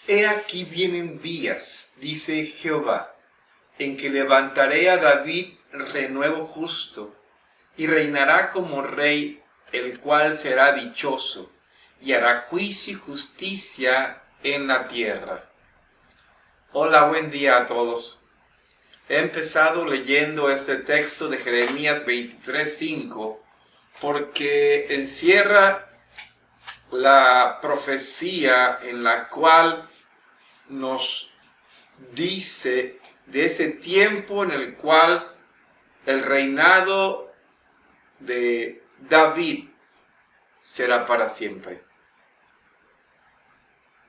He aquí vienen días, dice Jehová, en que levantaré a David renuevo justo, y reinará como rey, el cual será dichoso, y hará juicio y justicia en la tierra. Hola, buen día a todos. He empezado leyendo este texto de Jeremías 23:5 porque encierra la profecía en la cual nos dice de ese tiempo en el cual el reinado de David será para siempre.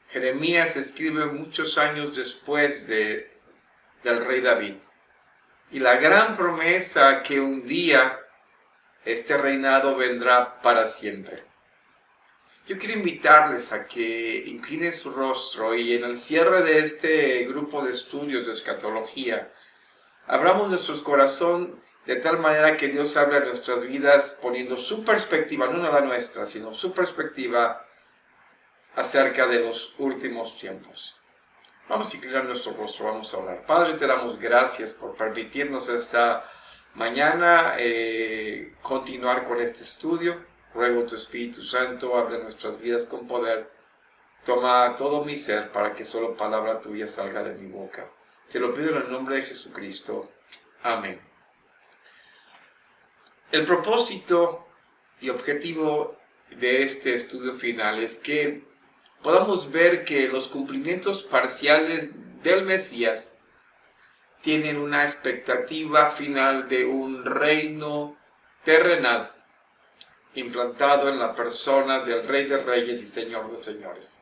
Jeremías escribe muchos años después del rey David. Y la gran promesa que un día este reinado vendrá para siempre. Yo quiero invitarles a que inclinen su rostro y en el cierre de este grupo de estudios de escatología, abramos nuestros corazones de tal manera que Dios hable en nuestras vidas poniendo su perspectiva, no la nuestra, sino su perspectiva acerca de los últimos tiempos. Vamos a inclinar nuestro rostro, vamos a orar. Padre, te damos gracias por permitirnos esta mañana continuar con este estudio. Ruego tu Espíritu Santo, hable nuestras vidas con poder. Toma todo mi ser para que solo palabra tuya salga de mi boca. Te lo pido en el nombre de Jesucristo. Amén. El propósito y objetivo de este estudio final es que podamos ver que los cumplimientos parciales del Mesías tienen una expectativa final de un reino terrenal implantado en la persona del Rey de Reyes y Señor de Señores.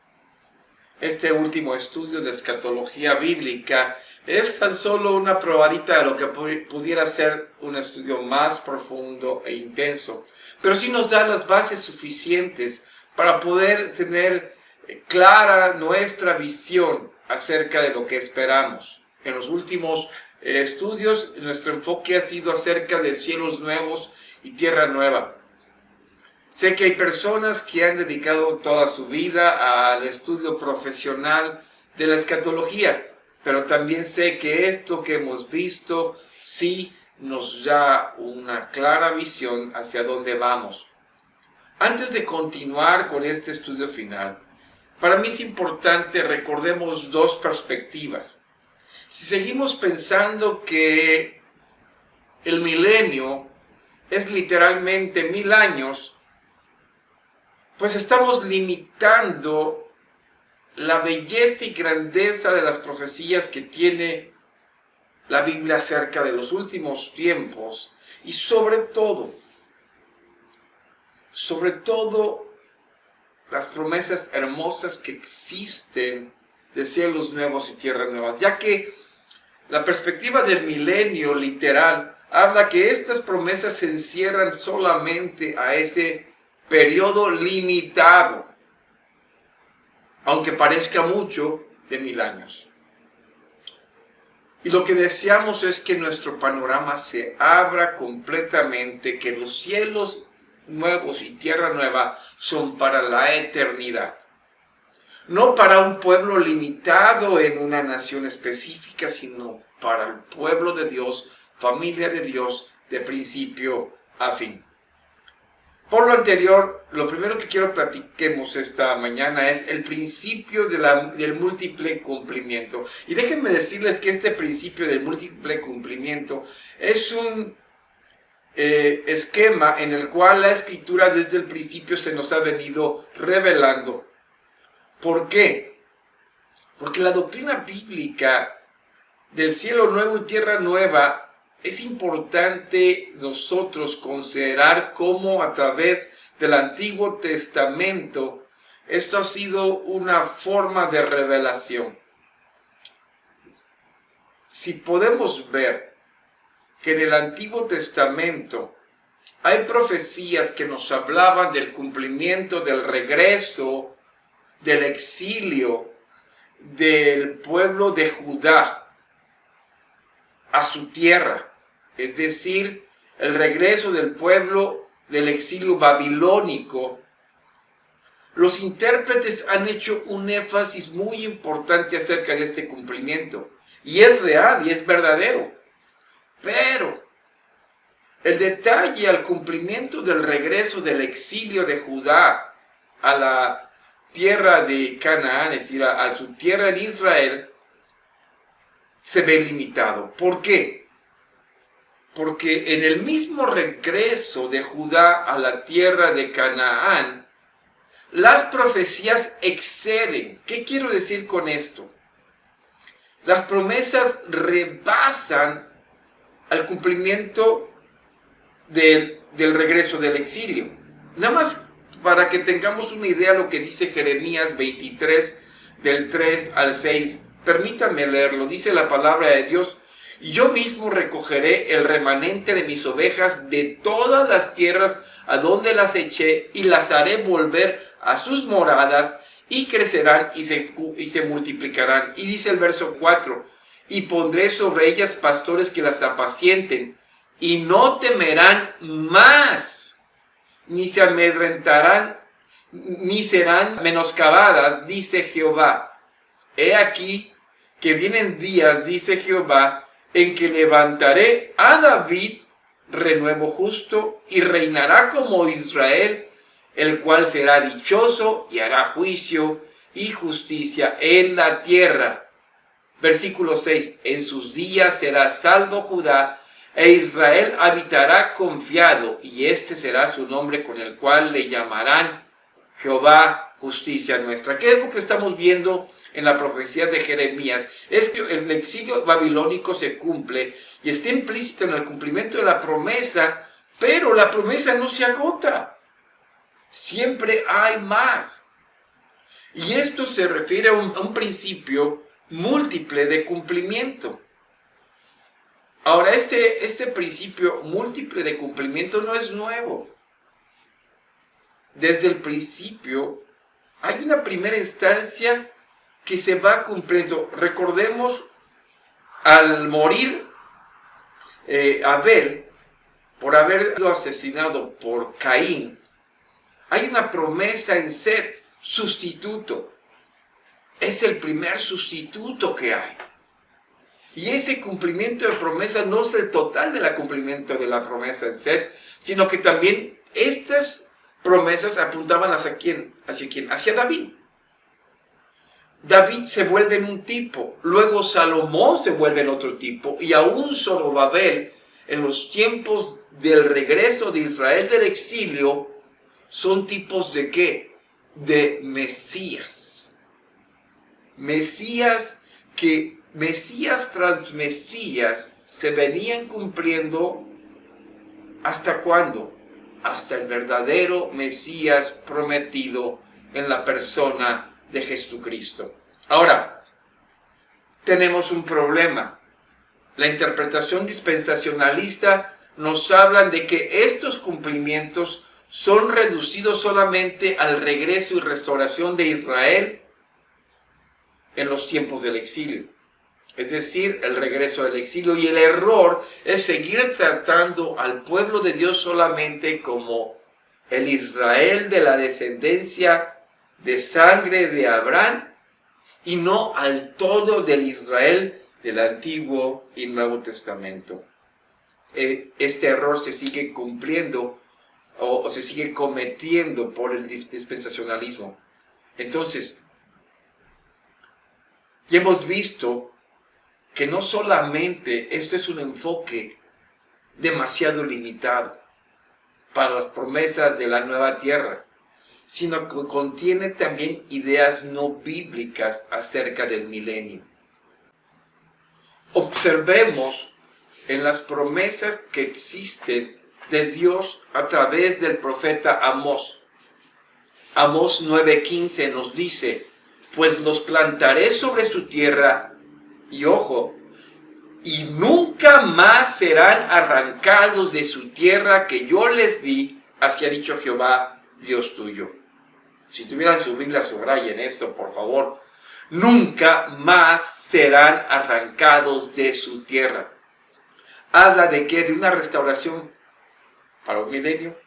Este último estudio de escatología bíblica es tan solo una probadita de lo que pudiera ser un estudio más profundo e intenso, pero sí nos da las bases suficientes para poder tener clara nuestra visión acerca de lo que esperamos. En los últimos estudios, nuestro enfoque ha sido acerca de cielos nuevos y tierra nueva. Sé que hay personas que han dedicado toda su vida al estudio profesional de la escatología, pero también sé que esto que hemos visto sí nos da una clara visión hacia dónde vamos. Antes de continuar con este estudio final, para mí es importante recordemos dos perspectivas. Si seguimos pensando que el milenio es literalmente 1000 años, pues estamos limitando la belleza y grandeza de las profecías que tiene la Biblia acerca de los últimos tiempos y sobre todo las promesas hermosas que existen de cielos nuevos y tierras nuevas, ya que la perspectiva del milenio literal habla que estas promesas se encierran solamente a ese periodo limitado, aunque parezca mucho, de 1000 años. Y lo que deseamos es que nuestro panorama se abra completamente, que los cielos nuevos y tierra nueva son para la eternidad. No para un pueblo limitado en una nación específica, sino para el pueblo de Dios, familia de Dios, de principio a fin. Por lo anterior, lo primero que quiero platiquemos esta mañana es el principio del múltiple cumplimiento. Y déjenme decirles que este principio del múltiple cumplimiento es un esquema en el cual la Escritura desde el principio se nos ha venido revelando. ¿Por qué? Porque la doctrina bíblica del cielo nuevo y tierra nueva es importante nosotros considerar cómo a través del Antiguo Testamento esto ha sido una forma de revelación. Si podemos ver que en el Antiguo Testamento hay profecías que nos hablaban del cumplimiento del regreso, del exilio del pueblo de Judá a su tierra, es decir, el regreso del pueblo del exilio babilónico, Los intérpretes han hecho un énfasis muy importante acerca de este cumplimiento. Y es real y es verdadero. Pero el detalle al cumplimiento del regreso del exilio de Judá a la tierra de Canaán, es decir, a su tierra en Israel, se ve limitado. ¿Por qué? Porque en el mismo regreso de Judá a la tierra de Canaán, las profecías exceden. ¿Qué quiero decir con esto? Las promesas rebasan al cumplimiento del regreso del exilio. Nada más para que tengamos una idea de lo que dice Jeremías 23, del 3 al 6. Permítanme leerlo. Dice la palabra de Dios: y yo mismo recogeré el remanente de mis ovejas de todas las tierras a donde las eché, y las haré volver a sus moradas, y crecerán y se multiplicarán. Y dice el verso 4, y pondré sobre ellas pastores que las apacienten, y no temerán más, ni se amedrentarán, ni serán menoscabadas, dice Jehová. He aquí que vienen días, dice Jehová, en que levantaré a David renuevo justo, y reinará como Israel, el cual será dichoso y hará juicio y justicia en la tierra. Versículo 6, en sus días será salvo Judá, e Israel habitará confiado, y este será su nombre con el cual le llamarán Jehová, justicia nuestra. ¿Qué es lo que estamos viendo en la profecía de Jeremías? Es que el exilio babilónico se cumple y está implícito en el cumplimiento de la promesa, pero la promesa no se agota. Siempre hay más. Y esto se refiere a un principio múltiple de cumplimiento. Ahora, este principio múltiple de cumplimiento no es nuevo. Desde el principio hay una primera instancia que se va cumpliendo. Recordemos, al morir Abel, por haber sido asesinado por Caín, hay una promesa en Set, sustituto. Es el primer sustituto que hay. Y ese cumplimiento de promesa no es el total del cumplimiento de la promesa en Set, sino que también estas promesas apuntaban hacia quién, hacia David. David se vuelve en un tipo, luego Salomón se vuelve en otro tipo, y aún Zorobabel, en los tiempos del regreso de Israel del exilio, son tipos de ¿qué? De Mesías. Mesías tras Mesías se venían cumpliendo. ¿Hasta cuándo? Hasta el verdadero Mesías prometido en la persona de Jesucristo. Ahora, tenemos un problema. La interpretación dispensacionalista nos habla de que estos cumplimientos son reducidos solamente al regreso y restauración de Israel en los tiempos del exilio. Es decir, el regreso del exilio. Y el error es seguir tratando al pueblo de Dios solamente como el Israel de la descendencia de sangre de Abraham, y no al todo del Israel del Antiguo y Nuevo Testamento. Este error se sigue cumpliendo o se sigue cometiendo por el dispensacionalismo. Entonces, ya hemos visto que no solamente esto es un enfoque demasiado limitado para las promesas de la nueva tierra, sino que contiene también ideas no bíblicas acerca del milenio. Observemos en las promesas que existen de Dios a través del profeta Amós. Amós 9:15 nos dice: pues los plantaré sobre su tierra, y ojo, y nunca más serán arrancados de su tierra que yo les di, así ha dicho Jehová, Dios tuyo. Si tuvieran su Biblia, subrayen esto, por favor. Nunca más serán arrancados de su tierra. ¿Habla de qué? ¿De una restauración para un milenio?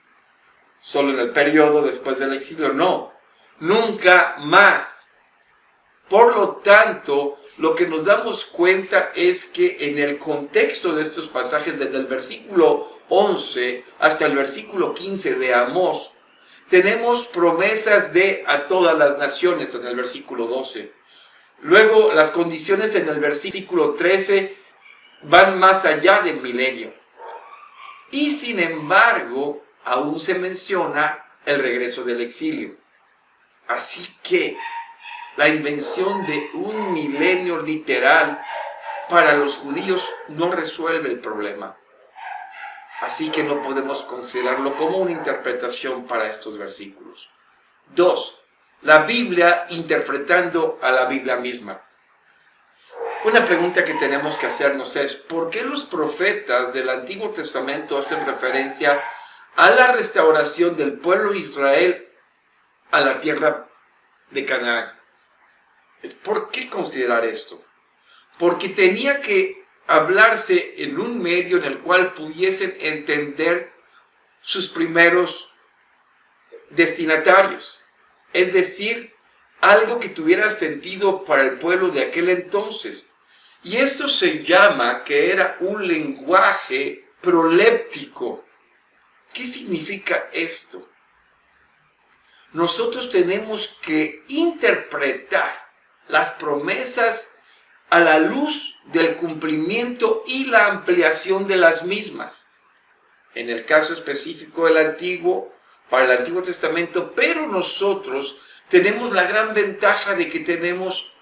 ¿Solo en el periodo después del exilio? No. nunca más. Por lo tanto, lo que nos damos cuenta es que en el contexto de estos pasajes, desde el versículo 11 hasta el versículo 15 de Amós, tenemos promesas de a todas las naciones en el versículo 12. Luego, las condiciones en el versículo 13 van más allá del milenio. Y sin embargo, aún se menciona el regreso del exilio. Así que la invención de un milenio literal para los judíos no resuelve el problema. Así que no podemos considerarlo como una interpretación para estos versículos. 2. La Biblia interpretando a la Biblia misma. Una pregunta que tenemos que hacernos es, ¿por qué los profetas del Antiguo Testamento hacen referencia a la restauración del pueblo de Israel a la tierra de Canaán? ¿Por qué considerar esto? Porque tenía que hablarse en un medio en el cual pudiesen entender sus primeros destinatarios. Es decir, algo que tuviera sentido para el pueblo de aquel entonces. Y esto se llama que era un lenguaje proléptico. ¿Qué significa esto? Nosotros tenemos que interpretar las promesas a la luz del cumplimiento y la ampliación de las mismas. En el caso específico del para el Antiguo Testamento, pero nosotros tenemos la gran ventaja de que tenemos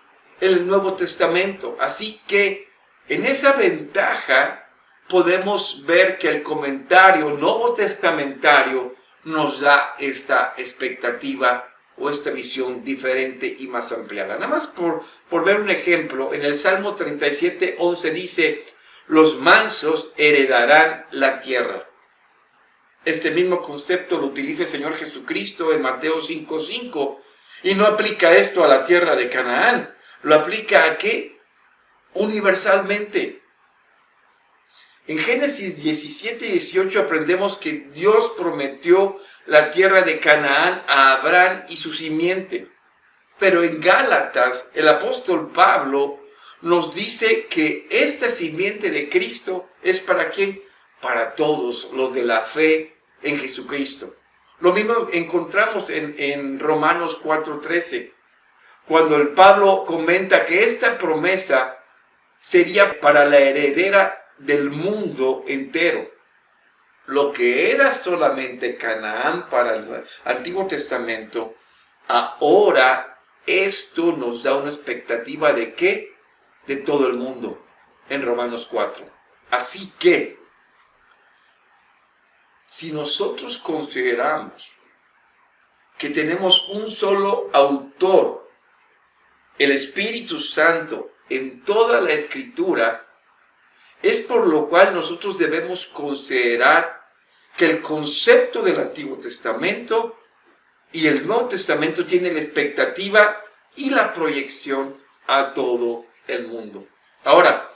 el Nuevo Testamento. Así que en esa ventaja podemos ver que el comentario nuevo testamentario nos da esta expectativa o esta visión diferente y más ampliada. Nada más por ver un ejemplo, en el Salmo 37:11 dice, los mansos heredarán la tierra. Este mismo concepto lo utiliza el Señor Jesucristo en Mateo 5:5 y no aplica esto a la tierra de Canaán, lo aplica ¿a qué? Universalmente. En Génesis 17:18 aprendemos que Dios prometió la tierra de Canaán a Abraham y su simiente. Pero en Gálatas, el apóstol Pablo nos dice que esta simiente de Cristo es ¿para quién? Para todos los de la fe en Jesucristo. Lo mismo encontramos en Romanos 4:13, cuando el Pablo comenta que esta promesa sería para la heredera del mundo entero. Lo que era solamente Canaán para el Antiguo Testamento, ahora esto nos da una expectativa ¿de qué? De todo el mundo, en Romanos 4. Así que, si nosotros consideramos que tenemos un solo autor, el Espíritu Santo, en toda la Escritura, es por lo cual nosotros debemos considerar que el concepto del Antiguo Testamento y el Nuevo Testamento tienen la expectativa y la proyección a todo el mundo. Ahora,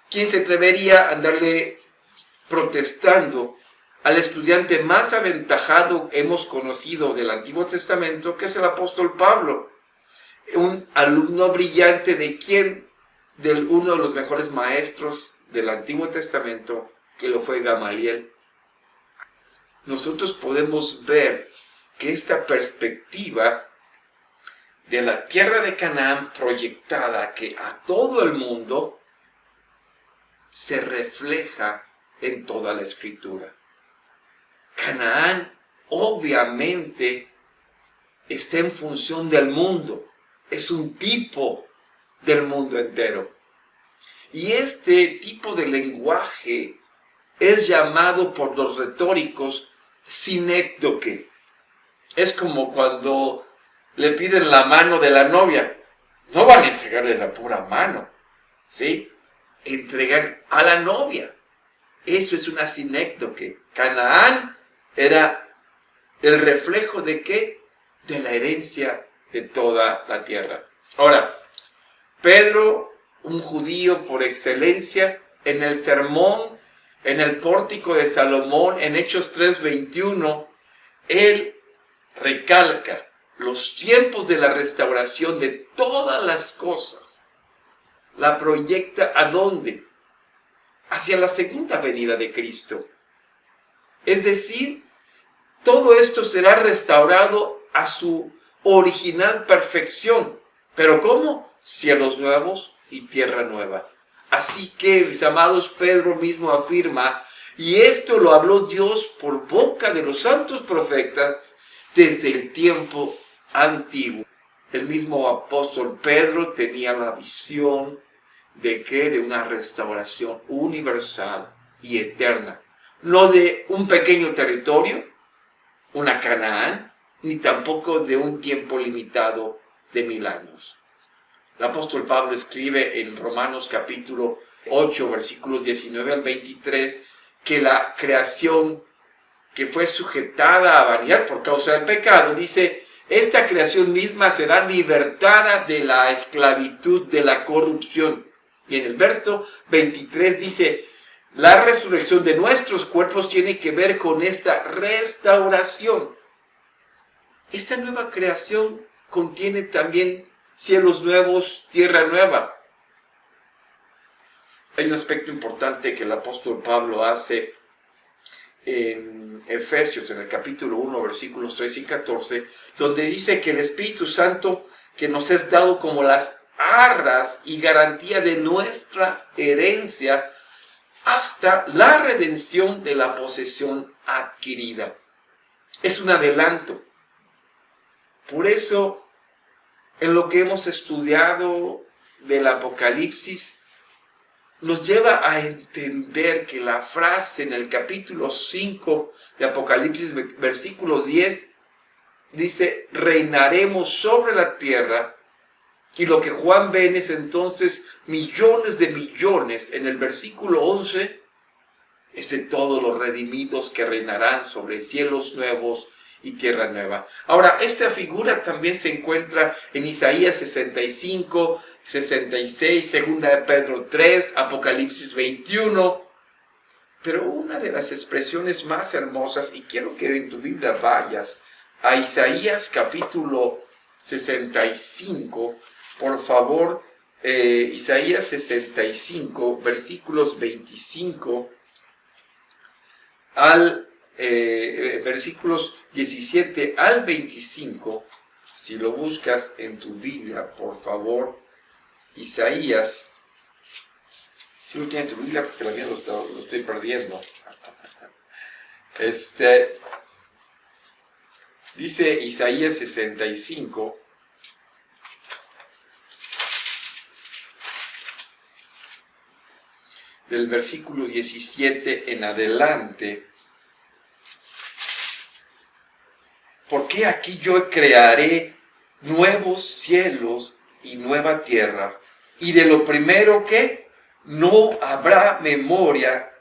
¿quién se atrevería a andarle protestando al estudiante más aventajado hemos conocido del Antiguo Testamento, que es el apóstol Pablo? Un alumno brillante de quién? De uno de los mejores maestros del Antiguo Testamento, que lo fue Gamaliel. Nosotros podemos ver que esta perspectiva de la tierra de Canaán proyectada que a todo el mundo se refleja en toda la Escritura. Canaán obviamente está en función del mundo, es un tipo del mundo entero. Y este tipo de lenguaje es llamado por los retóricos sinécdoque. Es como cuando le piden la mano de la novia. No van a entregarle la pura mano, ¿sí? Entregan a la novia. Eso es una sinécdoque. Canaán era el reflejo ¿de qué? De la herencia de toda la tierra. Ahora, Pedro, un judío por excelencia, en el sermón, en el pórtico de Salomón, en Hechos 3:21, él recalca los tiempos de la restauración de todas las cosas, la proyecta ¿a dónde? Hacia la segunda venida de Cristo. Es decir, todo esto será restaurado a su original perfección. ¿Pero cómo? Cielos nuevos y tierra nueva. Así que, mis amados, Pedro mismo afirma, y esto lo habló Dios por boca de los santos profetas desde el tiempo antiguo. El mismo apóstol Pedro tenía la visión de que de una restauración universal y eterna, no de un pequeño territorio, una Canaán, ni tampoco de un tiempo limitado de 1000 años. El apóstol Pablo escribe en Romanos capítulo 8, versículos 19 al 23, que la creación que fue sujetada a vanidad por causa del pecado, dice, esta creación misma será libertada de la esclavitud de la corrupción. Y en el verso 23 dice, la resurrección de nuestros cuerpos tiene que ver con esta restauración. Esta nueva creación contiene también cielos nuevos, tierra nueva. Hay un aspecto importante que el apóstol Pablo hace en Efesios, en el capítulo 1, versículos 13 y 14, donde dice que el Espíritu Santo que nos es dado como las arras y garantía de nuestra herencia hasta la redención de la posesión adquirida. Es un adelanto. Por eso, en lo que hemos estudiado del Apocalipsis, nos lleva a entender que la frase en el capítulo 5 de Apocalipsis, versículo 10, dice, reinaremos sobre la tierra, y lo que Juan ve en ese entonces, millones de millones, en el versículo 11, es de todos los redimidos que reinarán sobre cielos nuevos y tierra nueva. Ahora, esta figura también se encuentra en Isaías 65, 66, segunda de Pedro 3, Apocalipsis 21. Pero una de las expresiones más hermosas, y quiero que en tu Biblia vayas a Isaías capítulo 65, por favor, Isaías 65, versículos 25 al versículos 17 al 25, si lo buscas en tu Biblia, por favor, Isaías, si lo tienes en tu Biblia, porque la mía lo estoy perdiendo. Dice Isaías 65, del versículo 17 en adelante, porque aquí yo crearé nuevos cielos y nueva tierra, y de lo primero que no habrá memoria,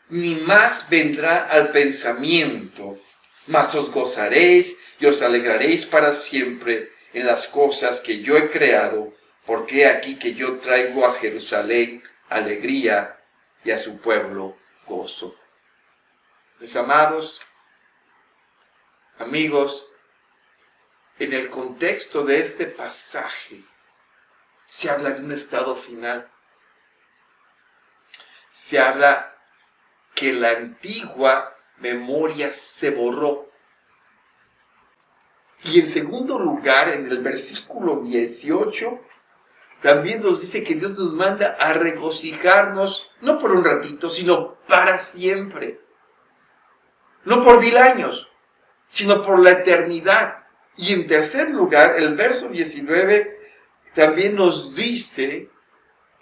ni más vendrá al pensamiento, mas os gozaréis y os alegraréis para siempre en las cosas que yo he creado, porque aquí que yo traigo a Jerusalén alegría y a su pueblo gozo. Mis amados, amigos, en el contexto de este pasaje se habla de un estado final. Se habla que la antigua memoria se borró. Y en segundo lugar, en el versículo 18, también nos dice que Dios nos manda a regocijarnos, no por un ratito, sino para siempre. No por 1000 años, sino por la eternidad. Y en tercer lugar, el verso 19 también nos dice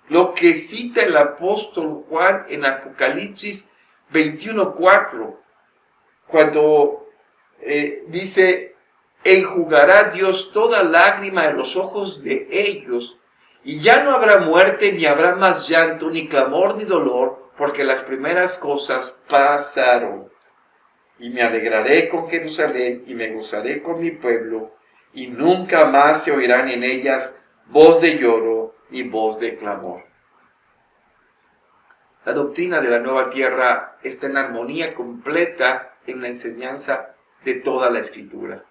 lo que cita el apóstol Juan en Apocalipsis 21:4, cuando dice, enjugará Dios toda lágrima de los ojos de ellos, y ya no habrá muerte, ni habrá más llanto, ni clamor, ni dolor, porque las primeras cosas pasaron. Y me alegraré con Jerusalén, y me gozaré con mi pueblo, y nunca más se oirán en ellas voz de lloro, ni voz de clamor. La doctrina de la nueva tierra está en armonía completa en la enseñanza de toda la Escritura.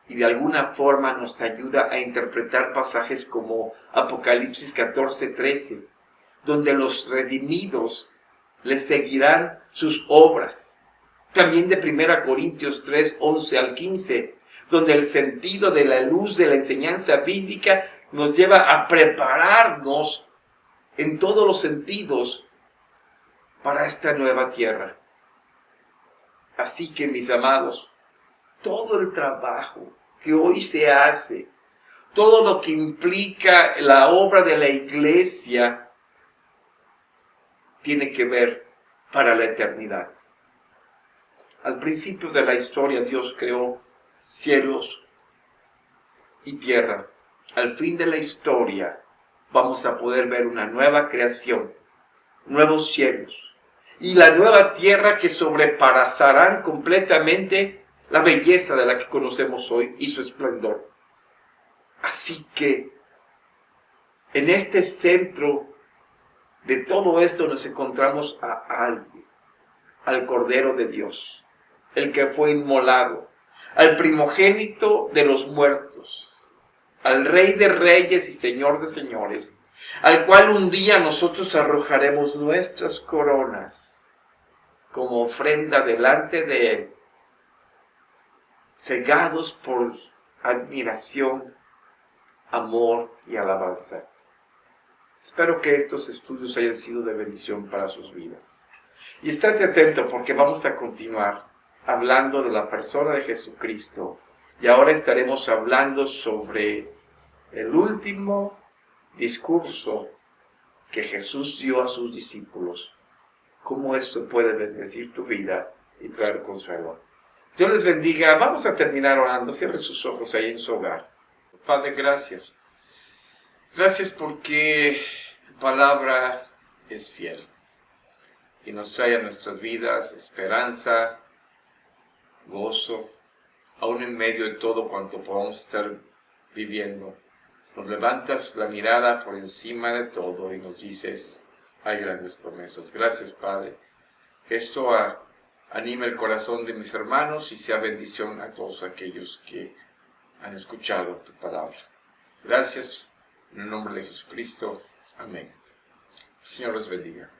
y de alguna forma nos ayuda a interpretar pasajes como Apocalipsis 14:13, donde los redimidos les seguirán sus obras. También de 1 Corintios 3:11-15, donde el sentido de la luz de la enseñanza bíblica nos lleva a prepararnos en todos los sentidos para esta nueva tierra. Así que, mis amados, todo el trabajo que hoy se hace, todo lo que implica la obra de la iglesia, tiene que ver para la eternidad. Al principio de la historia, Dios creó cielos y tierra. Al fin de la historia, vamos a poder ver una nueva creación, nuevos cielos y la nueva tierra que sobrepasarán completamente la belleza de la que conocemos hoy y su esplendor. Así que en este centro de todo esto nos encontramos a alguien, al Cordero de Dios, el que fue inmolado, al primogénito de los muertos, al Rey de Reyes y Señor de Señores, al cual un día nosotros arrojaremos nuestras coronas como ofrenda delante de Él, cegados por admiración, amor y alabanza. Espero que estos estudios hayan sido de bendición para sus vidas. Y estate atento porque vamos a continuar hablando de la persona de Jesucristo. Y ahora estaremos hablando sobre el último discurso que Jesús dio a sus discípulos. Cómo esto puede bendecir tu vida y traer consuelo. Dios les bendiga. Vamos a terminar orando. Cierre sus ojos ahí en su hogar. Padre, gracias. Gracias porque tu palabra es fiel y nos trae a nuestras vidas esperanza, gozo, aún en medio de todo cuanto podamos estar viviendo. Nos levantas la mirada por encima de todo y nos dices, hay grandes promesas. Gracias, Padre, que esto anime el corazón de mis hermanos y sea bendición a todos aquellos que han escuchado tu palabra. Gracias. En el nombre de Jesucristo. Amén. El Señor los bendiga.